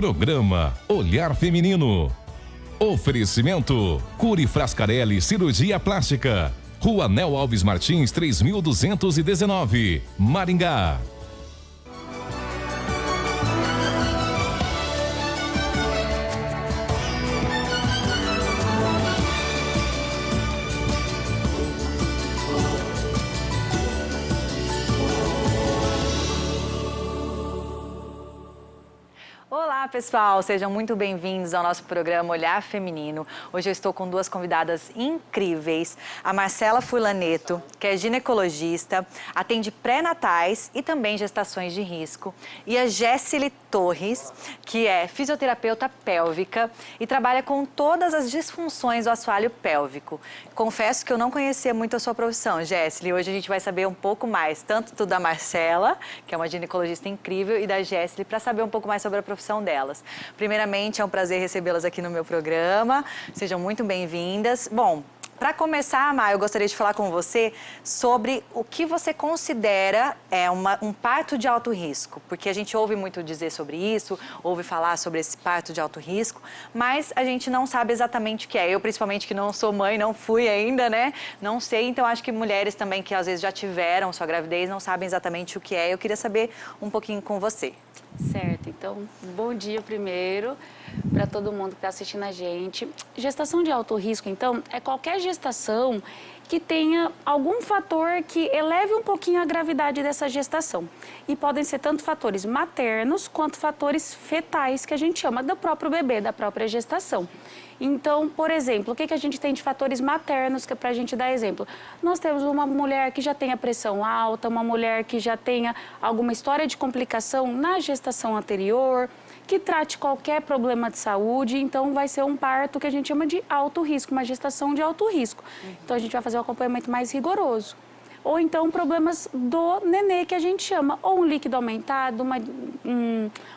Programa Olhar Feminino. Oferecimento Cure Frascarelli Cirurgia Plástica. Rua Nel Alves Martins 3219, Maringá. Olá pessoal, sejam muito bem-vindos ao nosso programa Olhar Feminino. Hoje eu estou com duas convidadas incríveis, a Marcela Furlaneto, que é ginecologista, atende pré-natais e também gestações de risco, e a Jéssili Torres, que é fisioterapeuta pélvica e trabalha com todas as disfunções do assoalho pélvico. Confesso que eu não conhecia muito a sua profissão, Jéssili. Hoje a gente vai saber um pouco mais, tanto da Marcela, que é uma ginecologista incrível, e da Jéssili, para saber um pouco mais sobre a profissão delas. Primeiramente, é um prazer recebê-las aqui no meu programa. Sejam muito bem-vindas. Bom, para começar, Má, eu gostaria de falar com você sobre o que você considera um parto de alto risco, porque a gente ouve muito dizer sobre isso, ouve falar sobre esse parto de alto risco, mas a gente não sabe exatamente o que é. Eu, principalmente, que não sou mãe, não fui ainda, né? Não sei, então acho que mulheres também que às vezes já tiveram sua gravidez não sabem exatamente o que é. Eu queria saber um pouquinho com você. Certo, então, bom dia primeiro para todo mundo que está assistindo a gente. Gestação de alto risco, então, é qualquer gestação que tenha algum fator que eleve um pouquinho a gravidade dessa gestação. E podem ser tanto fatores maternos quanto fatores fetais, que a gente chama do próprio bebê, da própria gestação. Então, por exemplo, o que a gente tem de fatores maternos, que é para a gente dar exemplo? Nós temos uma mulher que já tenha pressão alta, uma mulher que já tenha alguma história de complicação na gestação anterior, que trate qualquer problema de saúde, então vai ser um parto que a gente chama de alto risco, uma gestação de alto risco. Então a gente vai fazer um acompanhamento mais rigoroso. Ou então problemas do nenê, que a gente chama, ou um líquido aumentado,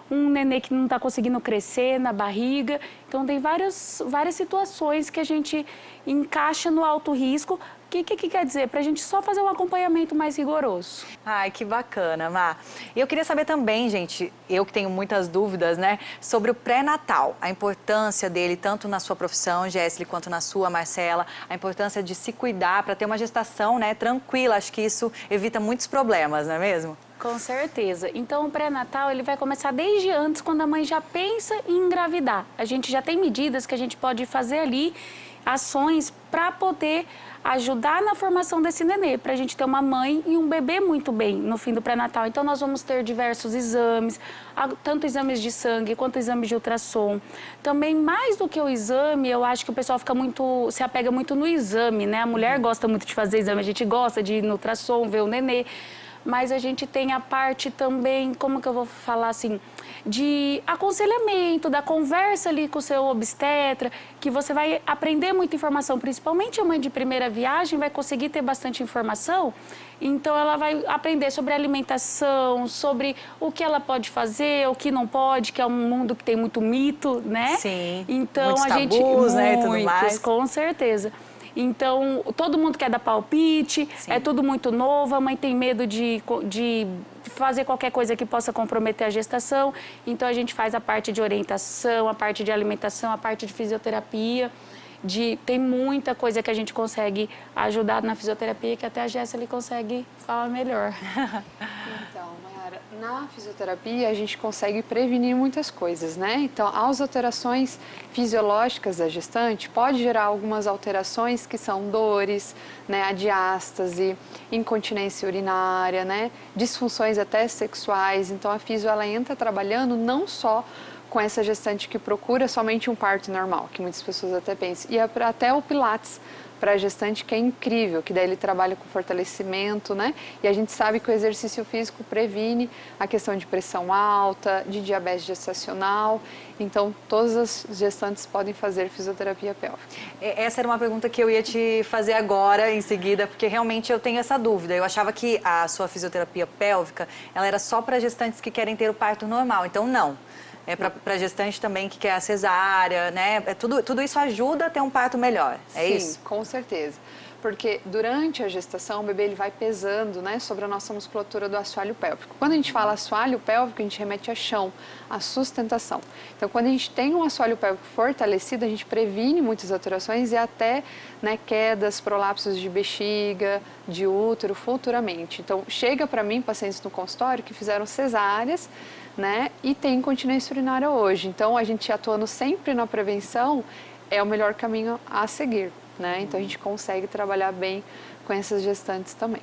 um nenê que não está conseguindo crescer na barriga. Então tem várias situações que a gente encaixa no alto risco. O que quer dizer? Para a gente só fazer um acompanhamento mais rigoroso. Ai, que bacana, Má. E eu queria saber também, gente, eu que tenho muitas dúvidas, né, sobre o pré-natal, a importância dele, tanto na sua profissão, Jéssili, quanto na sua, Marcela, a importância de se cuidar para ter uma gestação, né, tranquila. Acho que isso evita muitos problemas, não é mesmo? Com certeza. Então, o pré-natal, ele vai começar desde antes, quando a mãe já pensa em engravidar. A gente já tem medidas que a gente pode fazer ali, ações para poder ajudar na formação desse nenê, para a gente ter uma mãe e um bebê muito bem no fim do pré-natal. Então, nós vamos ter diversos exames, tanto exames de sangue quanto exames de ultrassom. Também, mais do que o exame, eu acho que o pessoal se apega muito no exame, né? A mulher gosta muito de fazer exame, a gente gosta de ir no ultrassom, ver o nenê. Mas a gente tem a parte também, como que eu vou falar assim, de aconselhamento, da conversa ali com o seu obstetra, que você vai aprender muita informação, principalmente a mãe de primeira viagem vai conseguir ter bastante informação, então ela vai aprender sobre alimentação, sobre o que ela pode fazer, o que não pode, que é um mundo que tem muito mito, né? Sim, então, muitos tabus, né, e tudo mais. Com certeza. Então, todo mundo quer dar palpite, Sim. É tudo muito novo, a mãe tem medo de fazer qualquer coisa que possa comprometer a gestação. Então, a gente faz a parte de orientação, a parte de alimentação, a parte de fisioterapia. Tem muita coisa que a gente consegue ajudar na fisioterapia, que até a Jéssili consegue falar melhor. Então, Mayara, na fisioterapia a gente consegue prevenir muitas coisas, né? Então, as alterações fisiológicas da gestante pode gerar algumas alterações que são dores, né? A diástase, incontinência urinária, né? Disfunções até sexuais. Então, a fisio ela entra trabalhando não só com essa gestante que procura somente um parto normal, que muitas pessoas até pensam, e até o Pilates para a gestante, que é incrível, que daí ele trabalha com fortalecimento, né? E a gente sabe que o exercício físico previne a questão de pressão alta, de diabetes gestacional. Então, todas as gestantes podem fazer fisioterapia pélvica. Essa era uma pergunta que eu ia te fazer agora, em seguida, porque realmente eu tenho essa dúvida. Eu achava que a sua fisioterapia pélvica, ela era só para gestantes que querem ter o parto normal. Então, não. É para gestante também que quer a cesárea, né? Tudo isso ajuda a ter um parto melhor, é isso? Sim, com certeza. porque durante a gestação o bebê ele vai pesando, né, sobre a nossa musculatura do assoalho pélvico. Quando a gente fala assoalho pélvico, a gente remete a chão, a sustentação. Então, quando a gente tem um assoalho pélvico fortalecido, a gente previne muitas alterações e até, né, quedas, prolapsos de bexiga, de útero futuramente. Então, chega para mim pacientes no consultório que fizeram cesáreas, né, e tem incontinência urinária hoje. Então, a gente atuando sempre na prevenção é o melhor caminho a seguir, né? Então, a gente consegue trabalhar bem com essas gestantes também.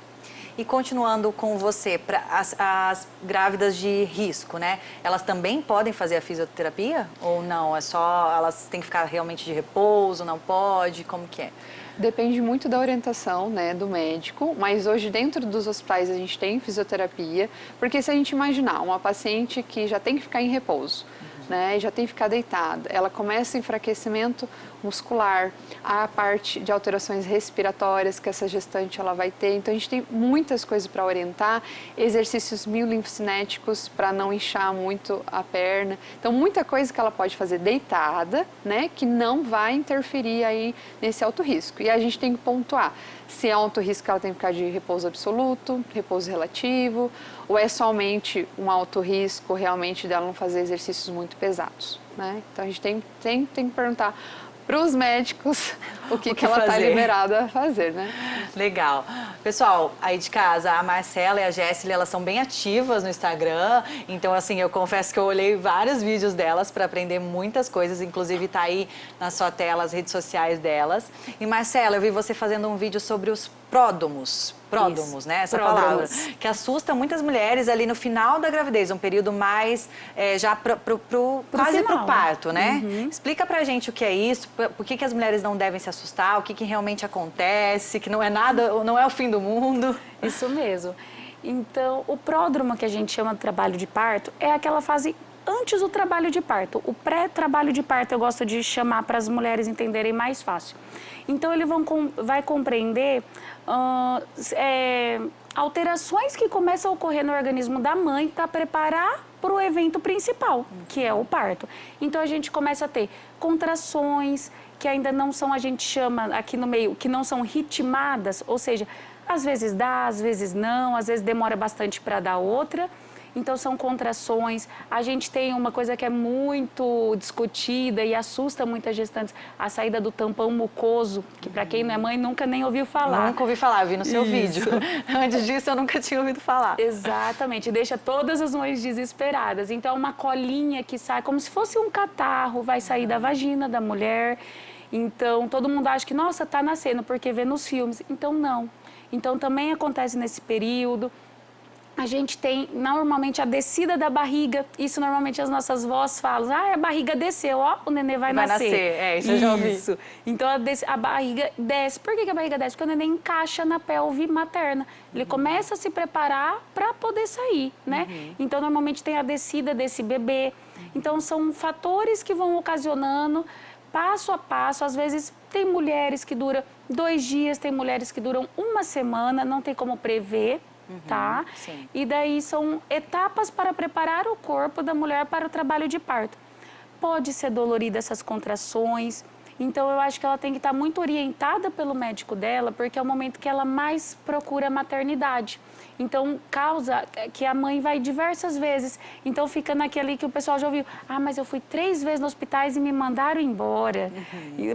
E continuando com você, para as grávidas de risco, né? Elas também podem fazer a fisioterapia ou não? É só, elas têm que ficar realmente de repouso, não pode? Como que é? Depende muito da orientação, né, do médico, mas hoje dentro dos hospitais a gente tem fisioterapia, porque se a gente imaginar uma paciente que já tem que ficar em repouso, né, já tem que ficar deitada, ela começa enfraquecimento muscular, a parte de alterações respiratórias que essa gestante ela vai ter, então a gente tem muitas coisas para orientar, exercícios miolinfocinéticos para não inchar muito a perna, então muita coisa que ela pode fazer deitada, né, que não vai interferir aí nesse alto risco. E a gente tem que pontuar se é alto risco ela tem que ficar de repouso absoluto, repouso relativo, ou é somente um alto risco realmente dela não fazer exercícios muito pesados, né? Então a gente tem que perguntar para os médicos o que ela está liberada a fazer, né? Legal. Pessoal, aí de casa, a Marcela e a Jéssica, elas são bem ativas no Instagram, então assim, eu confesso que eu olhei vários vídeos delas para aprender muitas coisas, inclusive tá aí na sua tela as redes sociais delas. E Marcela, eu vi você fazendo um vídeo sobre os pródomos, né? Essa palavra, que assusta muitas mulheres ali no final da gravidez, um período mais já quase pro parto, né? Explica pra gente o que é isso, por que as mulheres não devem se assustar, o que realmente acontece, que não é nada, não é o fim do mundo. Isso mesmo. Então, o pródromo que a gente chama de trabalho de parto é aquela fase antes do trabalho de parto. O pré-trabalho de parto eu gosto de chamar para as mulheres entenderem mais fácil. Então, ele vai compreender alterações que começam a ocorrer no organismo da mãe para preparar para o evento principal, que é o parto. Então, a gente começa a ter contrações que ainda não são, a gente chama aqui no meio, que não são ritmadas, ou seja, às vezes dá, às vezes não, às vezes demora bastante para dar outra. Então, são contrações. A gente tem uma coisa que é muito discutida e assusta muitas gestantes, a saída do tampão mucoso, que para quem não é mãe nunca nem ouviu falar. Nunca ouvi falar, vi no seu vídeo. Antes disso, eu nunca tinha ouvido falar. Exatamente, deixa todas as mães desesperadas. Então, é uma colinha que sai como se fosse um catarro, vai sair da vagina da mulher. Então, todo mundo acha que, nossa, tá nascendo, porque vê nos filmes. Então, não. Então, também acontece nesse período. A gente tem, normalmente, a descida da barriga. Isso, normalmente, as nossas vós falam. Ah, a barriga desceu, ó, o neném vai nascer. Isso eu já ouvi. Então, a barriga desce. Por que a barriga desce? Porque o neném encaixa na pelve materna. Ele começa a se preparar para poder sair, né? Então, normalmente, tem a descida desse bebê. Então, são fatores que vão ocasionando, passo a passo. Às vezes, tem mulheres que duram 2 dias, tem mulheres que duram 1 semana, não tem como prever. Tá? Sim. E daí são etapas para preparar o corpo da mulher para o trabalho de parto. Pode ser dolorida essas contrações, então eu acho que ela tem que estar muito orientada pelo médico dela, porque é o momento que ela mais procura a maternidade. Então, causa que a mãe vai diversas vezes. Então, fica naquele que o pessoal já ouviu. Ah, mas eu fui 3 vezes nos hospitais e me mandaram embora.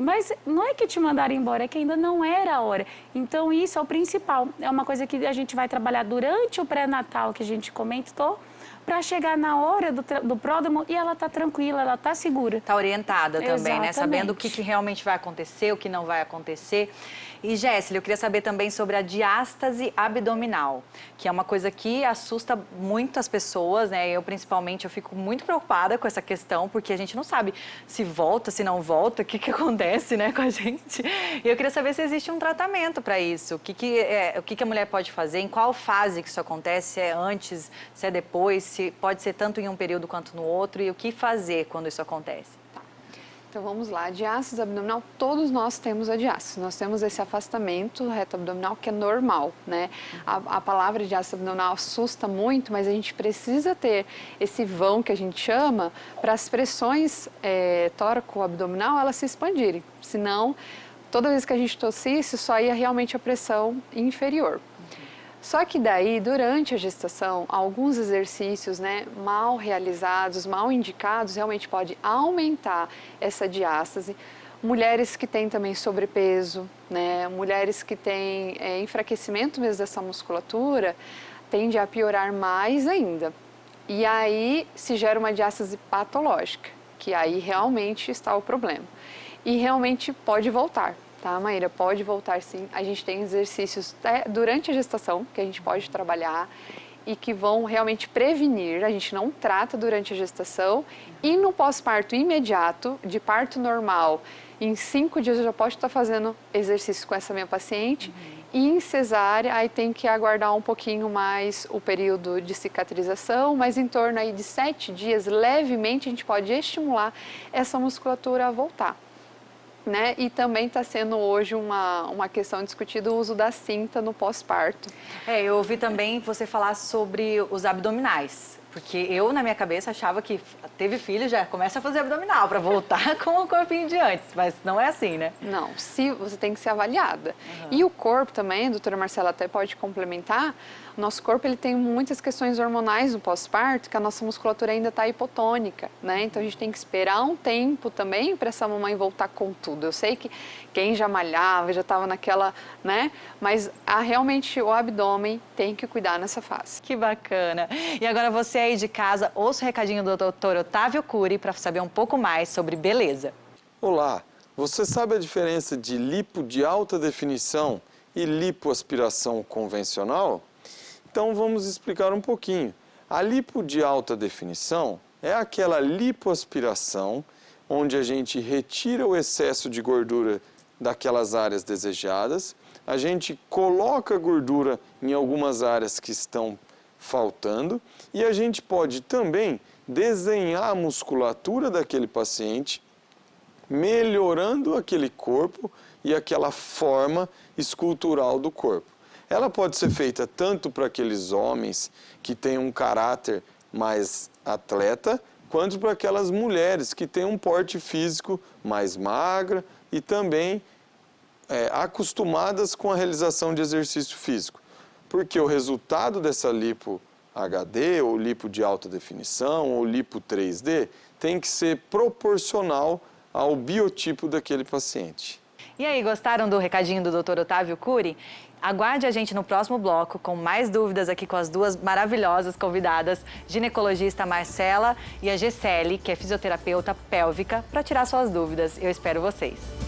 Mas não é que te mandaram embora, é que ainda não era a hora. Então, isso é o principal. É uma coisa que a gente vai trabalhar durante o pré-natal, que a gente comentou, para chegar na hora do pródromo e ela tá tranquila, ela tá segura. Tá orientada também, Exatamente. né? Sabendo o que realmente vai acontecer, o que não vai acontecer. E, Jéssica, eu queria saber também sobre a diástase abdominal, que é uma coisa que assusta muitas pessoas, né? Eu, principalmente, eu fico muito preocupada com essa questão, porque a gente não sabe se volta, se não volta, o que acontece, né, com a gente. E eu queria saber se existe um tratamento para isso. O que a mulher pode fazer, em qual fase que isso acontece, se é antes, se é depois, se pode ser tanto em um período quanto no outro, e o que fazer quando isso acontece. Então vamos lá, a diástase abdominal, todos nós temos a diástase. Nós temos esse afastamento reto abdominal que é normal, né? A palavra diástase abdominal assusta muito, mas a gente precisa ter esse vão que a gente chama para as pressões tóraco-abdominal elas se expandirem. Senão, toda vez que a gente tossisse, só ia realmente a pressão inferior. Só que daí, durante a gestação, alguns exercícios, né, mal realizados, mal indicados, realmente pode aumentar essa diástase. Mulheres que têm também sobrepeso, né, mulheres que têm enfraquecimento mesmo dessa musculatura, tende a piorar mais ainda. E aí se gera uma diástase patológica, que aí realmente está o problema. E realmente pode voltar. Tá, Maíra? Pode voltar sim. A gente tem exercícios durante a gestação que a gente pode trabalhar e que vão realmente prevenir. A gente não trata durante a gestação e no pós-parto imediato, de parto normal, em 5 dias eu já posso estar fazendo exercício com essa minha paciente. E em cesárea, aí tem que aguardar um pouquinho mais o período de cicatrização, mas em torno aí de 7 dias, levemente, a gente pode estimular essa musculatura a voltar. Né? E também está sendo hoje uma questão discutida o uso da cinta no pós-parto. Eu ouvi também você falar sobre os abdominais, porque eu, na minha cabeça, achava que teve filho, já começa a fazer abdominal para voltar com o corpinho de antes, mas não é assim, né? Não, você tem que ser avaliada. E o corpo também, a doutora Marcela até pode complementar, o nosso corpo ele tem muitas questões hormonais no pós-parto, que a nossa musculatura ainda está hipotônica, né? Então a gente tem que esperar um tempo também para essa mamãe voltar com tudo. Eu sei que quem já malhava, já estava naquela, né? Mas realmente o abdômen tem que cuidar nessa fase. Que bacana! E agora você aí de casa, ouça o recadinho do Dr. Otávio Cury para saber um pouco mais sobre beleza. Olá, você sabe a diferença de lipo de alta definição e lipoaspiração convencional? Então vamos explicar um pouquinho. A lipo de alta definição é aquela lipoaspiração onde a gente retira o excesso de gordura daquelas áreas desejadas, a gente coloca gordura em algumas áreas que estão faltando e a gente pode também desenhar a musculatura daquele paciente, melhorando aquele corpo e aquela forma escultural do corpo. Ela pode ser feita tanto para aqueles homens que têm um caráter mais atleta, quanto para aquelas mulheres que têm um porte físico mais magra e também acostumadas com a realização de exercício físico. Porque o resultado dessa lipo HD, ou lipo de alta definição, ou lipo 3D, tem que ser proporcional ao biotipo daquele paciente. E aí, gostaram do recadinho do Dr. Otávio Cury? Aguarde a gente no próximo bloco com mais dúvidas aqui com as duas maravilhosas convidadas, ginecologista Marcela e a Gessele, que é fisioterapeuta pélvica, para tirar suas dúvidas. Eu espero vocês.